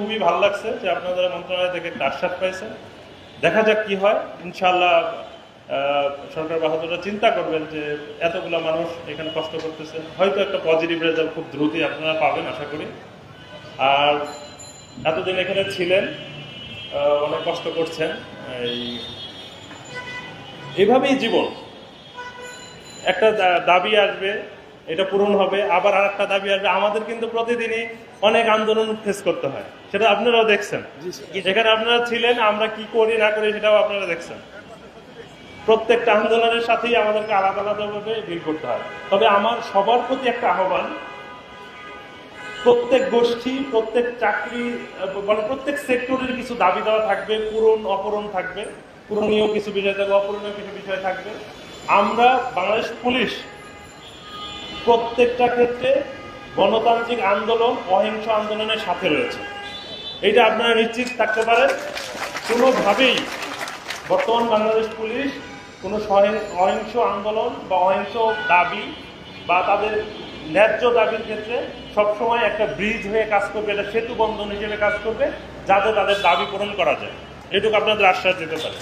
খুবই ভালো লাগছে যে আপনাদের মন্ত্রণালয় থেকে একটা আশ্বাস পাইছেন। দেখা যাক কি হয়। ইনশাআল্লাহ সরকার বাহাদুররা চিন্তা করবেন যে এতগুলো মানুষ এখানে কষ্ট করতেছে, হয়তো একটা পজিটিভ রেজাল্ট খুব দ্রুতই আপনারা পাবেন আশা করি। আর এতদিন এখানে ছিলেন, অনেক কষ্ট করছেন, এইভাবেই জীবন। একটা দাবি আসবে, এটা পূরণ হবে, আবার আর একটা দাবি আসবে। আমাদের কিন্তু প্রতিদিনই অনেক আন্দোলন ফেস করতে হয়, সেটা আপনারাও দেখছেন। এখানে আপনারা ছিলেন, আমরা কি করি না করি সেটাও আপনারা দেখছেন। প্রত্যেকটা আন্দোলনের সাথেই আমাদেরকে আলাদা আলাদাভাবে ডিল করতে হয়। তবে আমার সবার প্রতি একটা আহ্বান, প্রত্যেক গোষ্ঠী, প্রত্যেক চাকরি, মানে প্রত্যেক সেক্টরের কিছু দাবি দেওয়া থাকবে, পূরণ অপূরণ থাকবে, পূরণীয় কিছু বিষয় থাকবে, অপূরণীয় কিছু বিষয় থাকবে। আমরা বাংলাদেশ পুলিশ প্রত্যেকটা ক্ষেত্রে গণতান্ত্রিক আন্দোলন, অহিংস আন্দোলনের সাথে রয়েছে, এইটা আপনারা নিশ্চিত থাকতে পারেন। কোনোভাবেই বর্তমান বাংলাদেশ পুলিশ কোনো অহিংস আন্দোলন বা অহিংস দাবি বা তাদের ন্যায্য দাবির ক্ষেত্রে সবসময় একটা ব্রিজ হয়ে কাজ করবে, এটা সেতু বন্ধন হিসেবে কাজ করবে, যাতে তাদের দাবি পূরণ করা যায়। এটুকু আপনাদের আশ্বাস দিতে পারে।